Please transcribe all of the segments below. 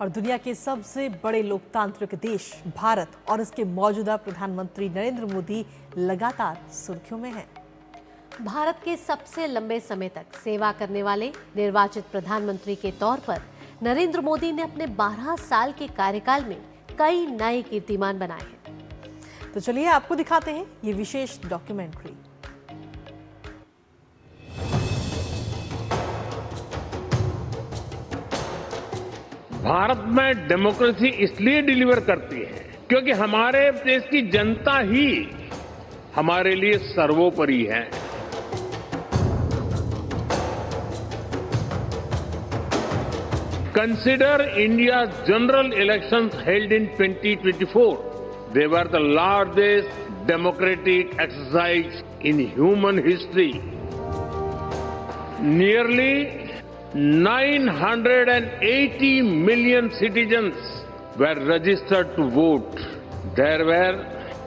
और दुनिया के सबसे बड़े लोकतांत्रिक देश भारत और इसके मौजूदा प्रधानमंत्री नरेंद्र मोदी लगातार सुर्खियों में हैं। भारत के सबसे लंबे समय तक सेवा करने वाले निर्वाचित प्रधानमंत्री के तौर पर नरेंद्र मोदी ने अपने 12 साल के कार्यकाल में कई नए कीर्तिमान बनाए हैं। तो चलिए आपको दिखाते हैं ये विशेष डॉक्यूमेंट्री। भारत में डेमोक्रेसी इसलिए डिलीवर करती है क्योंकि हमारे देश की जनता ही हमारे लिए सर्वोपरि है। Consider India's general elections held in 2024. They were the largest democratic exercise in human history. Nearly 980 million citizens were registered to vote. There were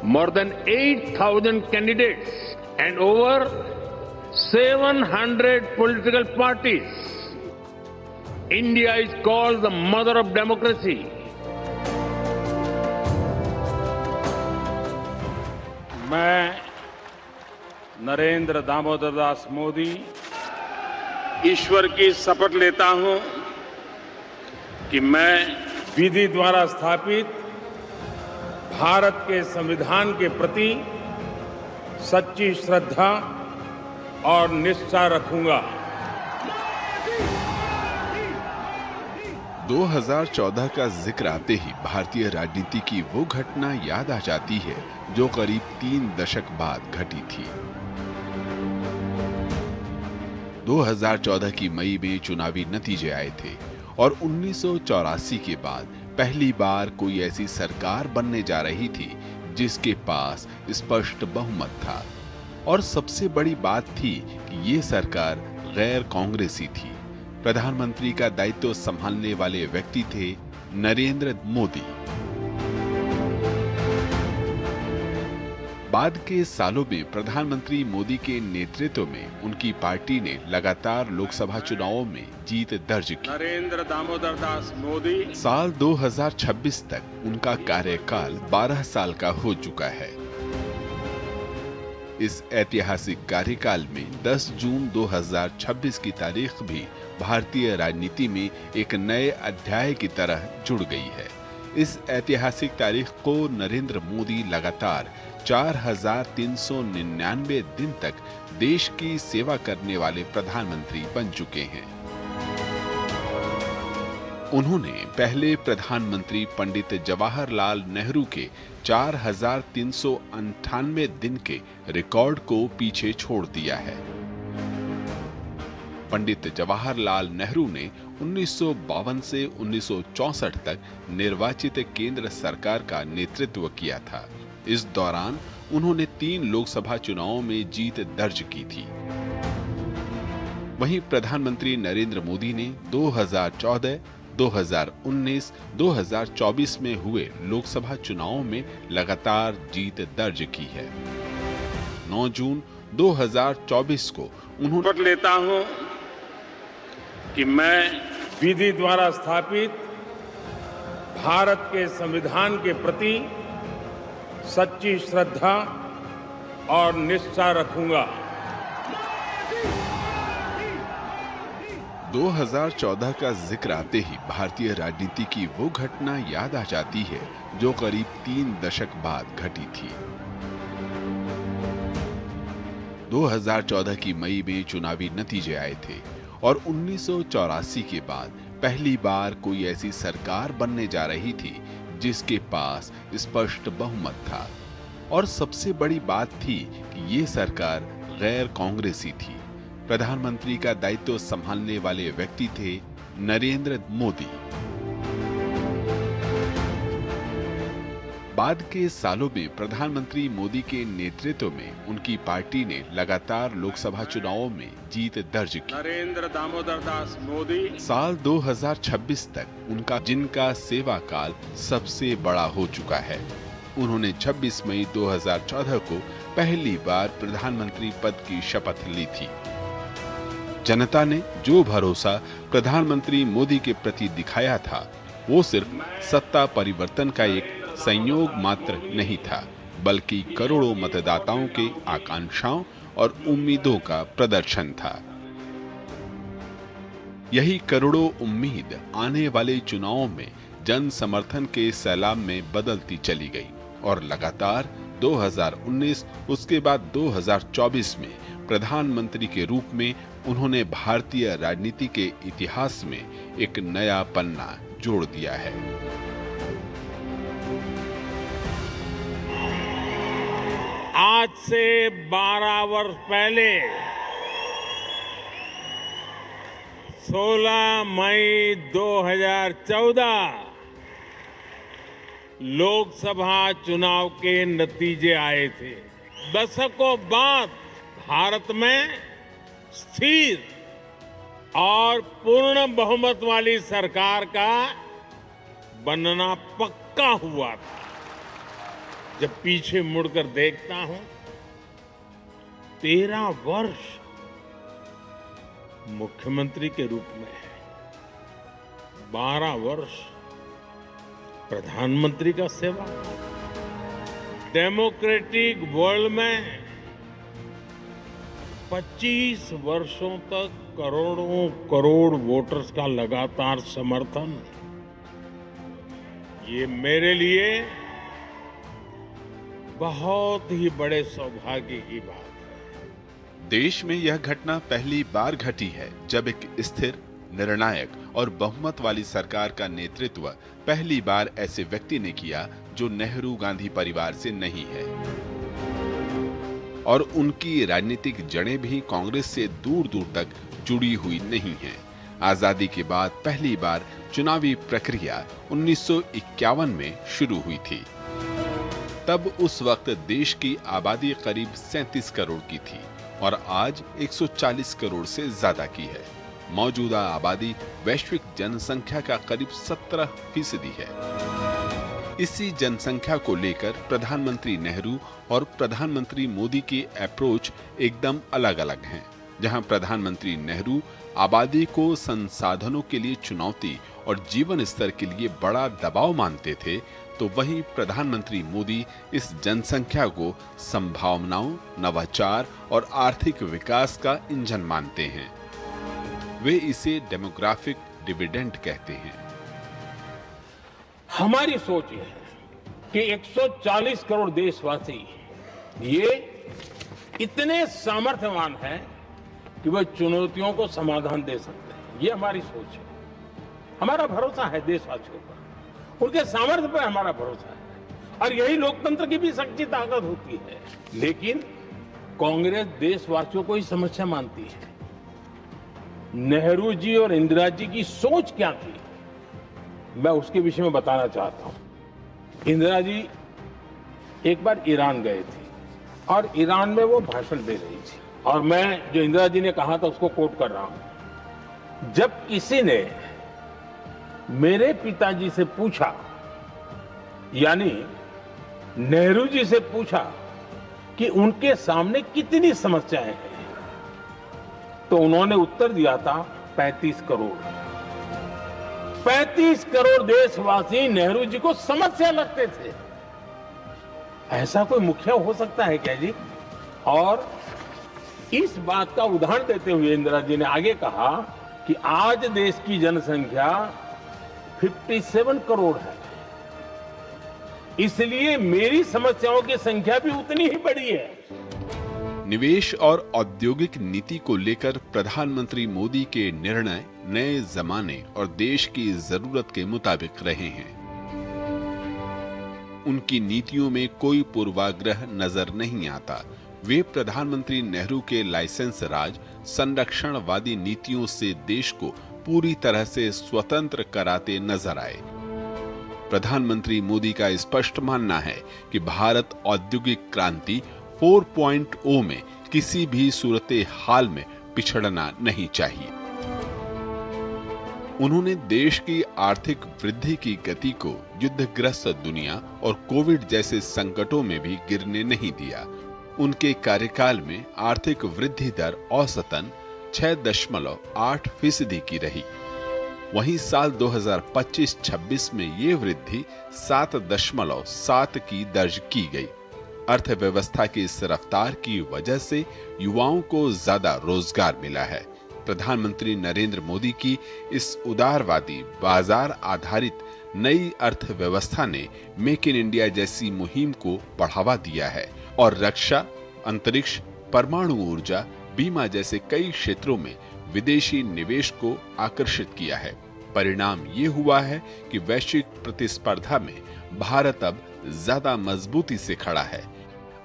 more than 8,000 candidates and over 700 political parties. India is called the mother of democracy. मैं नरेंद्र दामोदर दास मोदी ईश्वर की शपथ लेता हूं कि मैं विधि द्वारा स्थापित भारत के संविधान के प्रति सच्ची श्रद्धा और निष्ठा रखूंगा। 2014 का जिक्र आते ही भारतीय राजनीति की वो घटना याद आ जाती है जो करीब 3 दशक बाद घटी थी। 2014 की मई में चुनावी नतीजे आए थे और 1984 के बाद पहली बार कोई ऐसी सरकार बनने जा रही थी जिसके पास स्पष्ट बहुमत था। और सबसे बड़ी बात थी कि ये सरकार गैर कांग्रेसी थी। प्रधानमंत्री का दायित्व संभालने वाले व्यक्ति थे नरेंद्र मोदी। बाद के सालों में प्रधानमंत्री मोदी के नेतृत्व में उनकी पार्टी ने लगातार लोकसभा चुनावों में जीत दर्ज की। नरेंद्र दामोदर दास मोदी साल 2026 तक उनका कार्यकाल 12 साल का हो चुका है। इस ऐतिहासिक कार्यकाल में 10 जून 2026 की तारीख भी भारतीय राजनीति में एक नए अध्याय की तरह जुड़ गई है। इस ऐतिहासिक तारीख को नरेंद्र मोदी लगातार 4,399 दिन तक देश की सेवा करने वाले प्रधानमंत्री बन चुके हैं। उन्होंने पहले प्रधानमंत्री पंडित जवाहरलाल नेहरू के 4,398 दिन के रिकॉर्ड को पीछे छोड़ दिया है। पंडित जवाहरलाल नेहरू ने 1952 से 1964 तक निर्वाचित केंद्र सरकार का नेतृत्व किया था। इस दौरान उन्होंने 3 लोकसभा चुनावों में जीत दर्ज की थी। वहीं प्रधानमंत्री नरेंद्र मोदी ने 2014, 2019, 2024 में हुए लोकसभा चुनावों में लगातार जीत दर्ज की है। 9 जून 2024 को उन्होंने शपथ लेता हूं कि मैं विधि द्वारा स्थापित भारत के संविधान के प्रति सच्ची श्रद्धा और निष्ठा रखूंगा। 2014 का जिक्र आते ही भारतीय राजनीति की वो घटना याद आ जाती है जो करीब 3 दशक बाद घटी थी। 2014 की मई में चुनावी नतीजे आए थे और 1984 के बाद पहली बार कोई ऐसी सरकार बनने जा रही थी जिसके पास स्पष्ट बहुमत था। और सबसे बड़ी बात थी कि ये सरकार गैर कांग्रेसी थी। प्रधानमंत्री का दायित्व संभालने वाले व्यक्ति थे नरेंद्र मोदी। बाद के सालों में प्रधानमंत्री मोदी के नेतृत्व में उनकी पार्टी ने लगातार लोकसभा चुनावों में जीत दर्ज की। नरेंद्र दामोदर दास मोदी साल 2026 तक उनका जिनका सेवा काल सबसे बड़ा हो चुका है। उन्होंने 26 मई 2014 को पहली बार प्रधानमंत्री पद की शपथ ली थी। जनता ने जो भरोसा प्रधानमंत्री मोदी के प्रति दिखाया था वो सिर्फ सत्ता परिवर्तन का एक संयोग मात्र नहीं था, बल्कि करोड़ों मतदाताओं के आकांक्षाओं और उम्मीदों का प्रदर्शन था। यही करोड़ों उम्मीद आने वाले चुनावों में जन समर्थन के सैलाब में बदलती चली गई और लगातार 2019 उसके बाद 2024 में प्रधानमंत्री के रूप में उन्होंने भारतीय राजनीति के इतिहास में एक नया पन्ना जोड़ दिया है। आज से 12 वर्ष पहले 16 मई 2014 लोकसभा चुनाव के नतीजे आए थे। दशकों बाद भारत में स्थिर और पूर्ण बहुमत वाली सरकार का बनना पक्का हुआ था। जब पीछे मुड़कर देखता हूं, 13 वर्ष मुख्यमंत्री के रूप में, 12 वर्ष प्रधानमंत्री का सेवा। डेमोक्रेटिक वर्ल्ड में 25 वर्षों तक करोड़ों करोड़ वोटर्स का लगातार समर्थन, ये मेरे लिए बहुत ही बड़े सौभाग्य की बात है। देश में यह घटना पहली बार घटी है जब एक स्थिर, निर्णायक और बहुमत वाली सरकार का नेतृत्व पहली बार ऐसे व्यक्ति ने किया जो नेहरू गांधी परिवार से नहीं है और उनकी राजनीतिक जड़ें भी कांग्रेस से दूर दूर तक जुड़ी हुई नहीं हैं। आजादी के बाद पहली बार चुनावी प्रक्रिया 1951 में शुरू हुई थी। तब उस वक्त देश की आबादी करीब 37 करोड़ की थी और आज 140 करोड़ से ज्यादा की है। मौजूदा आबादी वैश्विक जनसंख्या का करीब 17% है। इसी जनसंख्या को लेकर प्रधानमंत्री नेहरू और प्रधानमंत्री मोदी के अप्रोच एकदम अलग अलग हैं। जहां प्रधानमंत्री नेहरू आबादी को संसाधनों के लिए चुनौती और जीवन स्तर के लिए बड़ा दबाव मानते थे, तो वहीं प्रधानमंत्री मोदी इस जनसंख्या को संभावनाओं, नवाचार और आर्थिक विकास का इंजन मानते हैं। वे इसे डेमोग्राफिक डिविडेंड कहते हैं। हमारी सोच ये है कि 140 करोड़ देशवासी ये इतने सामर्थ्यवान हैं कि वे चुनौतियों को समाधान दे सकते हैं। ये हमारी सोच है। हमारा भरोसा है देशवासियों पर, उनके सामर्थ्य पर हमारा भरोसा है और यही लोकतंत्र की भी सच्ची ताकत होती है। लेकिन कांग्रेस देशवासियों को ही समस्या मानती है। नेहरू जी और इंदिरा जी की सोच क्या थी, मैं उसके विषय में बताना चाहता हूं। इंदिरा जी एक बार ईरान गए थे और ईरान में वो भाषण दे रही थी और मैं जो इंदिरा जी ने कहा था उसको कोट कर रहा हूं। जब किसी ने मेरे पिताजी से पूछा, यानी नेहरू जी से पूछा कि उनके सामने कितनी समस्याएं हैं, तो उन्होंने उत्तर दिया था 35 करोड़। 35 करोड़ देशवासी नेहरू जी को समस्या लगते थे। ऐसा कोई मुखिया हो सकता है क्या जी? और इस बात का उदाहरण देते हुए इंदिरा जी ने आगे कहा कि आज देश की जनसंख्या 57 करोड़ है, इसलिए मेरी समस्याओं की संख्या भी उतनी ही बड़ी है। निवेश और औद्योगिक नीति को लेकर प्रधानमंत्री मोदी के निर्णय नए जमाने और देश की जरूरत के मुताबिक रहे हैं। उनकी नीतियों में कोई पूर्वाग्रह नजर नहीं आता। वे प्रधानमंत्री नेहरू के लाइसेंस राज, संरक्षणवादी नीतियों से देश को पूरी तरह से स्वतंत्र कराते नजर आए। प्रधानमंत्री मोदी का स्पष्ट मानना है कि भारत औद्योगिक क्रांति 4.0 में किसी भी सूरते हाल में पिछड़ना नहीं चाहिए। उन्होंने देश की आर्थिक वृद्धि की गति को युद्धग्रस्त दुनिया और कोविड जैसे संकटों में भी गिरने नहीं दिया। उनके कार्यकाल में आर्थिक वृद्धि दर औसतन 6.8% की रही। वहीं साल 2025-26 में ये वृद्धि 7.7 की दर्ज की गई। अर्थव्यवस्था की इस रफ्तार की वजह से युवाओं को ज्यादा रोजगार मिला है। प्रधानमंत्री नरेंद्र मोदी की इस उदारवादी बाजार आधारित नई अर्थव्यवस्था ने मेक इन इंडिया जैसी मुहिम को बढ़ावा दिया है और रक्षा, अंतरिक्ष, परमाणु ऊर्जा, बीमा जैसे कई क्षेत्रों में विदेशी निवेश को आकर्षित किया है। परिणाम ये हुआ है कि वैश्विक प्रतिस्पर्धा में भारत अब ज्यादा मजबूती से खड़ा है।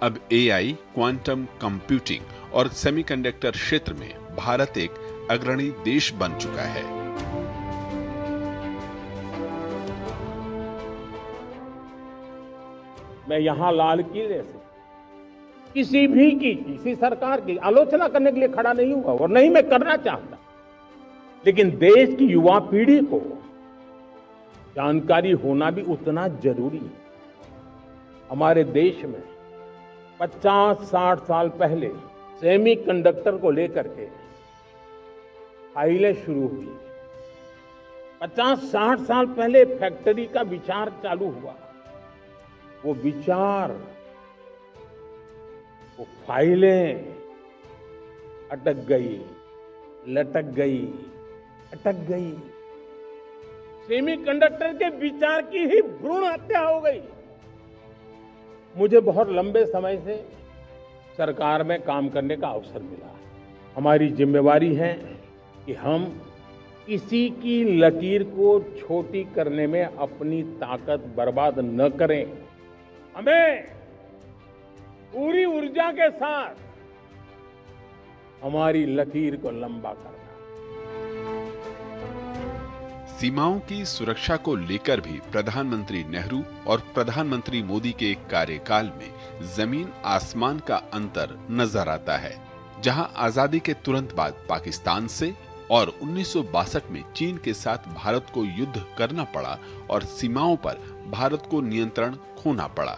अब एआई, क्वांटम कंप्यूटिंग और सेमीकंडक्टर क्षेत्र में भारत एक अग्रणी देश बन चुका है। मैं यहां लाल किले से किसी सरकार की आलोचना करने के लिए खड़ा नहीं हुआ और नहीं मैं करना चाहता, लेकिन देश की युवा पीढ़ी को जानकारी होना भी उतना जरूरी है। हमारे देश में 50-60 साल पहले सेमीकंडक्टर को लेकर के फाइलें शुरू हुई। 50-60 साल पहले फैक्ट्री का विचार चालू हुआ। वो विचार, वो फाइलें अटक गई, लटक गई, अटक गई। सेमीकंडक्टर के विचार की ही भ्रूण हत्या हो गई। मुझे बहुत लंबे समय से सरकार में काम करने का अवसर मिला। हमारी जिम्मेवारी है कि हम किसी की लकीर को छोटी करने में अपनी ताकत बर्बाद न करें। हमें पूरी ऊर्जा के साथ हमारी लकीर को लंबा करना। सीमाओं की सुरक्षा को लेकर भी प्रधानमंत्री नेहरू और प्रधानमंत्री मोदी के कार्यकाल में जमीन आसमान का अंतर नजर आता है। जहां आजादी के तुरंत बाद पाकिस्तान से और 1962 में चीन के साथ भारत को युद्ध करना पड़ा और सीमाओं पर भारत को नियंत्रण खोना पड़ा।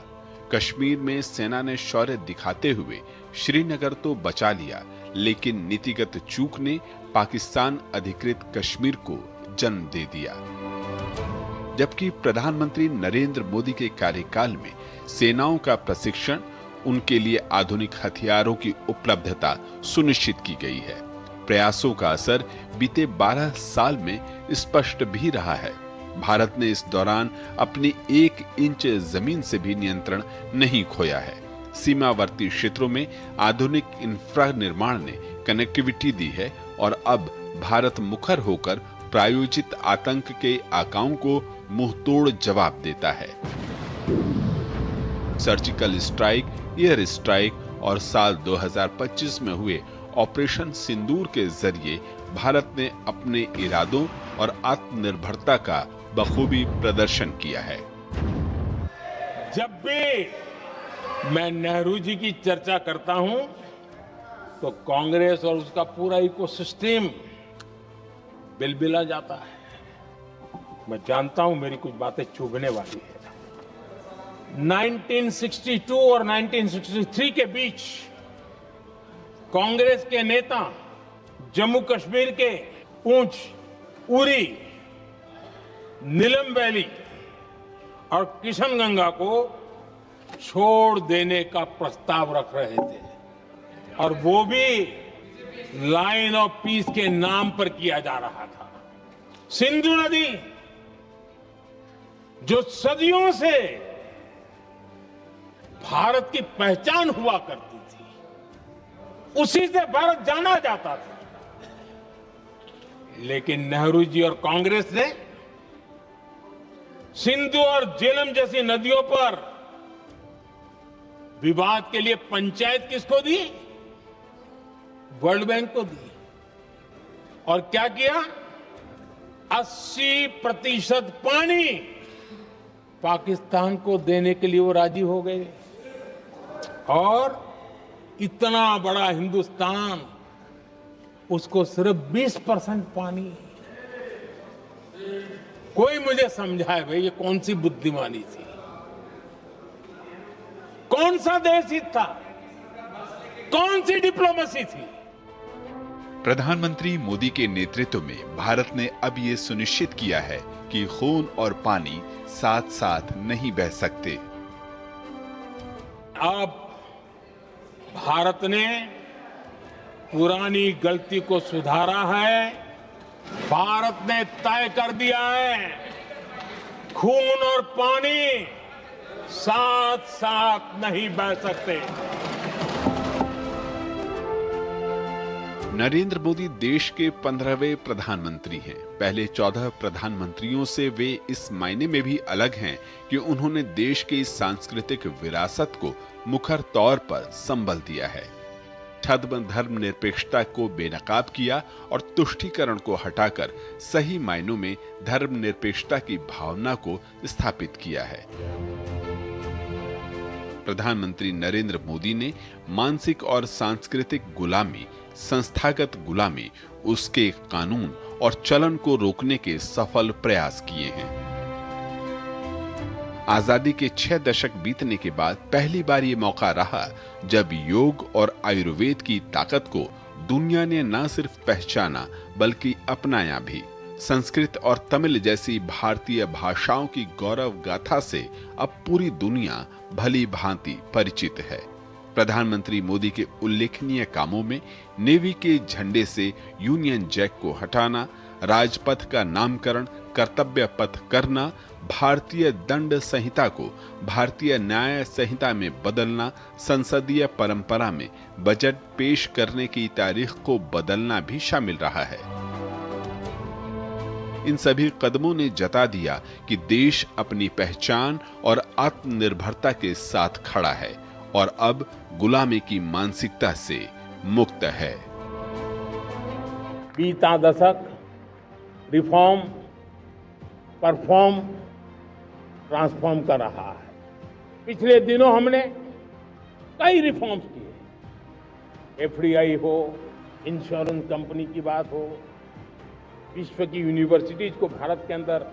कश्मीर में सेना ने शौर्य दिखाते हुए श्रीनगर तो बचा लिया, लेकिन नीतिगत चूक ने पाकिस्तान अधिकृत कश्मीर को जन्म दे दिया। जबकि प्रधानमंत्री नरेंद्र मोदी के कार्यकाल में सेनाओं का प्रशिक्षण, उनके लिए आधुनिक हथियारों की उपलब्धता सुनिश्चित की गई है। प्रयासों का असर बीते 12 साल में स्पष्ट भी रहा है। भारत ने इस दौरान अपनी 1 इंच जमीन से भी नियंत्रण नहीं खोया है। सीमावर्ती क्षेत्रों में आधुनिक इंफ्रा निर्माण ने कनेक्टिविटी दी है और अब भारत मुखर होकर प्रायोजित आतंक के आकाओं को मुंहतोड़ जवाब देता है। सर्जिकल स्ट्राइक, एयर स्ट्राइक और साल 2025 में हुए ऑपरेशन सिंदूर के जरिए भारत ने अपने इरादों और आत्मनिर्भरता का बखूबी प्रदर्शन किया है। जब भी मैं नेहरू जी की चर्चा करता हूं तो कांग्रेस और उसका पूरा इकोसिस्टम बिलबिला जाता है। मैं जानता हूं मेरी कुछ बातें चुभने वाली है। 1962 और 1963 के बीच कांग्रेस के नेता जम्मू कश्मीर के पूंछ, उरी, नीलम वैली और किशनगंगा को छोड़ देने का प्रस्ताव रख रहे थे, और वो भी लाइन ऑफ पीस के नाम पर किया जा रहा था। सिंधु नदी जो सदियों से भारत की पहचान हुआ करती थी, उसी से भारत जाना जाता था। लेकिन नेहरू जी और कांग्रेस ने सिंधु और झेलम जैसी नदियों पर विवाद के लिए पंचायत किसको दी? वर्ल्ड बैंक को दी। और क्या किया? 80% पानी पाकिस्तान को देने के लिए वो राजी हो गए। और इतना बड़ा हिंदुस्तान, उसको सिर्फ 20% पानी। कोई मुझे समझाए भाई ये कौन सी बुद्धिमानी थी? कौन सा देश हित था? कौन सी डिप्लोमेसी थी? प्रधानमंत्री मोदी के नेतृत्व में भारत ने अब ये सुनिश्चित किया है कि खून और पानी साथ साथ नहीं बह सकते। अब भारत ने पुरानी गलती को सुधारा है। भारत ने तय कर दिया है, खून और पानी साथ साथ नहीं बह सकते। नरेंद्र मोदी देश के 15वें प्रधानमंत्री हैं। पहले 14 प्रधानमंत्रियों से वे इस मायने में भी अलग हैं कि उन्होंने देश की सांस्कृतिक विरासत को मुखर तौर पर संभाल दिया है। धर्मनिरपेक्षता को बेनकाब किया और तुष्टीकरण को हटाकर सही मायनों में धर्मनिरपेक्षता की भावना को स्थापित किया है। प्रधानमंत्री नरेंद्र मोदी ने मानसिक और सांस्कृतिक गुलामी, संस्थागत गुलामी, उसके कानून और चलन को रोकने के सफल प्रयास किए हैं। आजादी के 6 दशक बीतने के बाद पहली बार ये मौका रहा जब योग और आयुर्वेद की ताकत को दुनिया ने न सिर्फ पहचाना बल्कि अपनाया भी। संस्कृत और तमिल जैसी भारतीय भाषाओं की गौरव गाथा से अब पूरी दुनिया भली भांति परिचित है। प्रधानमंत्री मोदी के उल्लेखनीय कामों में नेवी के झंडे से यूनियन जैक को हटाना, राजपथ का नामकरण कर्तव्य पथ करना, भारतीय दंड संहिता को भारतीय न्याय संहिता में बदलना, संसदीय परंपरा में बजट पेश करने की तारीख को बदलना भी शामिल रहा है। इन सभी कदमों ने जता दिया कि देश अपनी पहचान और आत्मनिर्भरता के साथ खड़ा है और अब गुलामी की मानसिकता से मुक्त है। बीता दशक रिफॉर्म, परफॉर्म, ट्रांसफॉर्म कर रहा है। पिछले दिनों हमने कई रिफॉर्म्स किए। एफडीआई हो, इंश्योरेंस कंपनी की बात हो, विश्व की यूनिवर्सिटीज को भारत के अंदर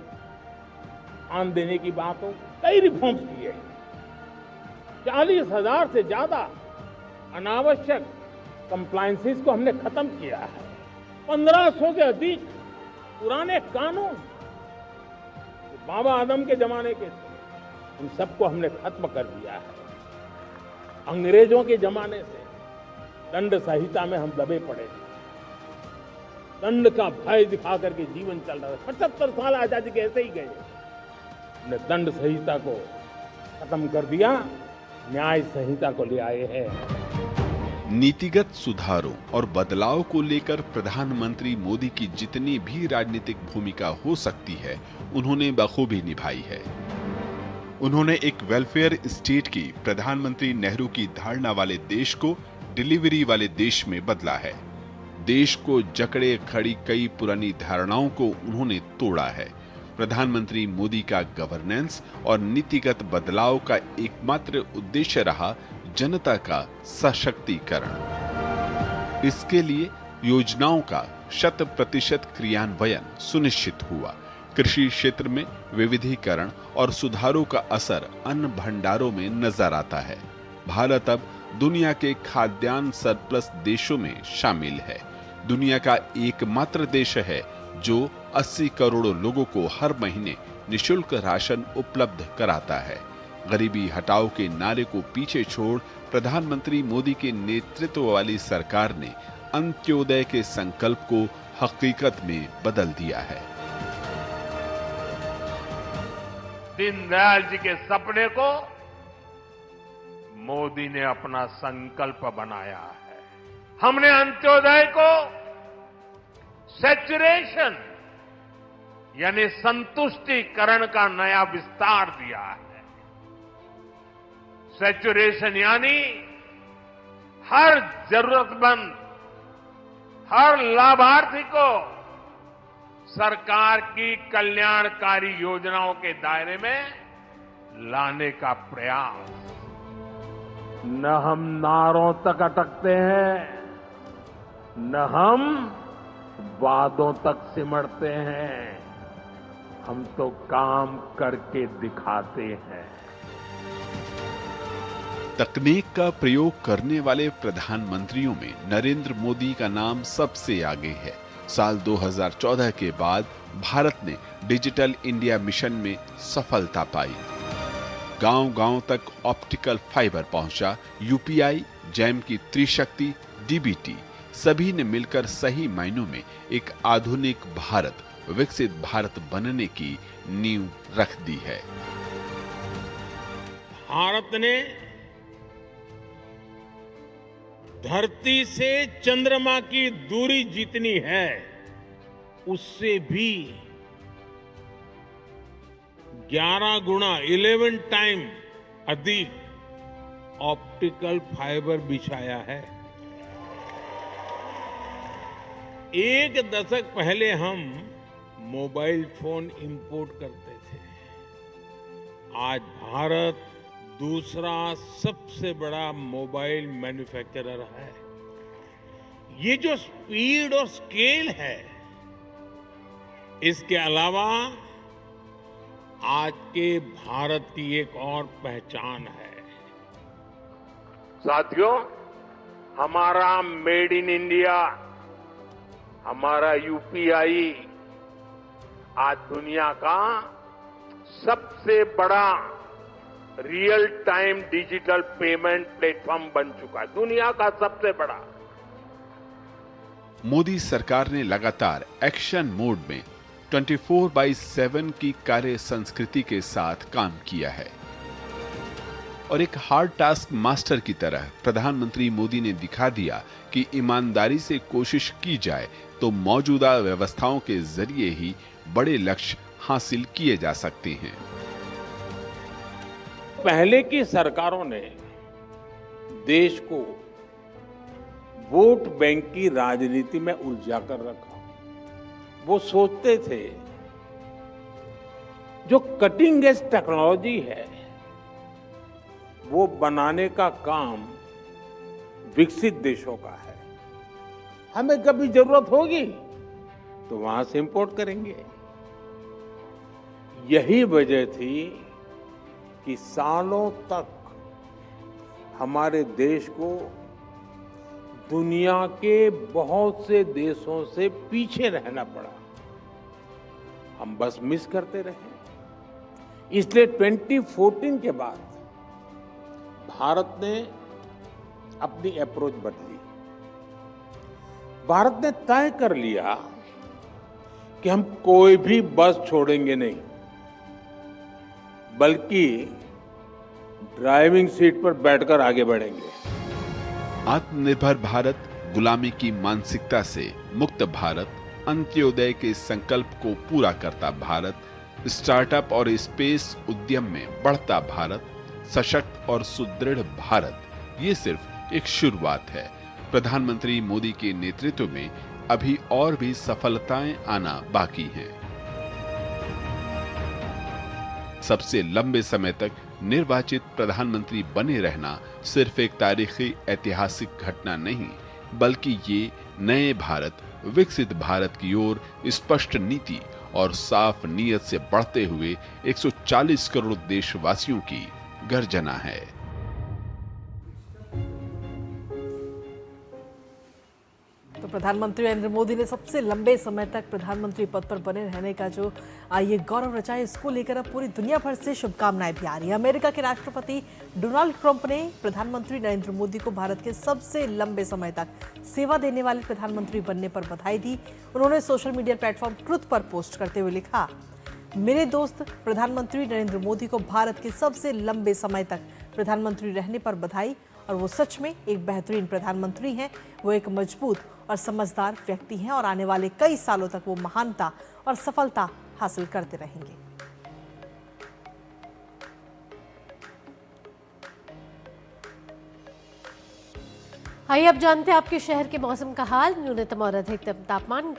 स्थान देने की बात हो, कई रिफॉर्म्स किए। 40,000 से ज्यादा अनावश्यक कंप्लायंसेस को हमने खत्म किया है। 1500 से अधिक पुराने कानून बाबा आदम के जमाने के थे, उन सबको हमने खत्म कर दिया है। अंग्रेजों के जमाने से दंड संहिता में हम दबे पड़े थे। दंड का भय दिखा करके जीवन चल रहा है। 75 साल आजादी के ऐसे ही गए। हमने दंड संहिता को खत्म कर दिया, न्याय संहिता को ले आए हैं। नीतिगत सुधारों और बदलाव को लेकर प्रधानमंत्री मोदी की जितनी भी राजनीतिक भूमिका हो सकती है, उन्होंने बखूबी निभाई है। उन्होंने एक वेलफेयर स्टेट की, प्रधानमंत्री नेहरू की धारणा वाले देश को डिलीवरी वाले देश में बदला है। देश को जकड़े खड़ी कई पुरानी धारणाओं को उन्होंने तोड़ा है। प्रधानमंत्री मोदी का गवर्नेंस और नीतिगत बदलाव का एकमात्र उद्देश्य रहा जनता का सशक्तिकरण। इसके लिए योजनाओं का 100% क्रियान्वयन सुनिश्चित हुआ। कृषि क्षेत्र में विविधीकरण और सुधारों का असर अन्न भंडारों में नजर आता है। भारत अब दुनिया के खाद्यान्न सरप्लस देशों में शामिल है। दुनिया का एकमात्र देश है जो 80 करोड़ लोगों को हर महीने निशुल्क राशन उपलब्ध कराता है। गरीबी हटाओ के नारे को पीछे छोड़ प्रधानमंत्री मोदी के नेतृत्व वाली सरकार ने अंत्योदय के संकल्प को हकीकत में बदल दिया है। दीनदयाल जी के सपने को मोदी ने अपना संकल्प बनाया है। हमने अंत्योदय को सैचुरेशन यानी संतुष्टिकरण का नया विस्तार दिया है। सैचुरेशन यानी हर जरूरतमंद, हर लाभार्थी को सरकार की कल्याणकारी योजनाओं के दायरे में लाने का प्रयास। न हम नारों तक अटकते हैं, न हम वादों तक सिमटते हैं, हम तो काम करके दिखाते हैं। तकनीक का प्रयोग करने वाले प्रधानमंत्रियों में नरेंद्र मोदी का नाम सबसे आगे है। साल 2014 के बाद भारत ने डिजिटल इंडिया मिशन में सफलता पाई। गांव-गांव तक ऑप्टिकल फाइबर पहुंचा। यूपीआई, जैम की त्रिशक्ति, डीबीटी सभी ने मिलकर सही मायनों में एक आधुनिक भारत, विकसित भारत बनने की नींव रख दी है। भारत ने धरती से चंद्रमा की दूरी जितनी है उससे भी 11 गुना 11 टाइम अधिक ऑप्टिकल फाइबर बिछाया है। एक दशक पहले हम मोबाइल फोन इंपोर्ट करते थे। आज भारत दूसरा सबसे बड़ा मोबाइल मैन्युफैक्चरर है। ये जो स्पीड और स्केल है, इसके अलावा आज के भारत की एक और पहचान है। साथियों, हमारा मेड इन इंडिया, हमारा यूपीआई आज दुनिया का सबसे बड़ा real time digital payment platform बन चुका है, दुनिया का सबसे बड़ा। मोदी सरकार ने लगातार एक्शन मोड में 24/7 की कार्य संस्कृति के साथ काम किया है और एक हार्ड टास्क मास्टर की तरह प्रधानमंत्री मोदी ने दिखा दिया कि ईमानदारी से कोशिश की जाए तो मौजूदा व्यवस्थाओं के जरिए ही बड़े लक्ष्य हासिल किए जा सकते हैं। पहले की सरकारों ने देश को वोट बैंक की राजनीति में उलझा कर रखा। वो सोचते थे जो कटिंग एज टेक्नोलॉजी है वो बनाने का काम विकसित देशों का है, हमें कभी जरूरत होगी तो वहां से इंपोर्ट करेंगे। यही वजह थी कि सालों तक हमारे देश को दुनिया के बहुत से देशों से पीछे रहना पड़ा। हम बस मिस करते रहे। इसलिए 2014 के बाद भारत ने अपनी अप्रोच बदली। भारत ने तय कर लिया कि हम कोई भी बस छोड़ेंगे नहीं, बल्कि ड्राइविंग सीट पर बैठकर आगे बढ़ेंगे। आत्मनिर्भर भारत, गुलामी की मानसिकता से मुक्त भारत, अंत्योदय के संकल्प को पूरा करता भारत, स्टार्टअप और स्पेस उद्यम में बढ़ता भारत, सशक्त और सुदृढ़ भारत, ये सिर्फ एक शुरुआत है। प्रधानमंत्री मोदी के नेतृत्व में अभी और भी सफलताएं आना बाकी हैं। सबसे लंबे समय तक निर्वाचित प्रधानमंत्री बने रहना सिर्फ एक तारीखी ऐतिहासिक घटना नहीं, बल्कि ये नए भारत, विकसित भारत की ओर स्पष्ट नीति और साफ नीयत से बढ़ते हुए 140 करोड़ देशवासियों की गर्जना है। तो प्रधानमंत्री नरेंद्र मोदी ने सबसे लंबे समय तक प्रधानमंत्री पद पर बने रहने का जो ये गौरव रचाया, इसको लेकर अब पूरी दुनिया भर से शुभकामनाएं भी आ रही है। अमेरिका के राष्ट्रपति डोनाल्ड ट्रंप ने प्रधानमंत्री नरेंद्र मोदी को भारत के सबसे लंबे समय तक सेवा देने वाले प्रधानमंत्री बनने पर बधाई दी। उन्होंने सोशल मीडिया प्लेटफॉर्म ट्रुथ पर पोस्ट करते हुए लिखा, मेरे दोस्त प्रधानमंत्री नरेंद्र मोदी को भारत के सबसे लंबे समय तक प्रधानमंत्री रहने पर बधाई, और वो सच में एक बेहतरीन प्रधानमंत्री हैं। वो एक मजबूत और समझदार व्यक्ति हैं और आने वाले कई सालों तक वो महानता और सफलता हासिल करते रहेंगे। आइए अब जानते हैं आपके शहर के मौसम का हाल। न्यूनतम और अधिकतम तापमान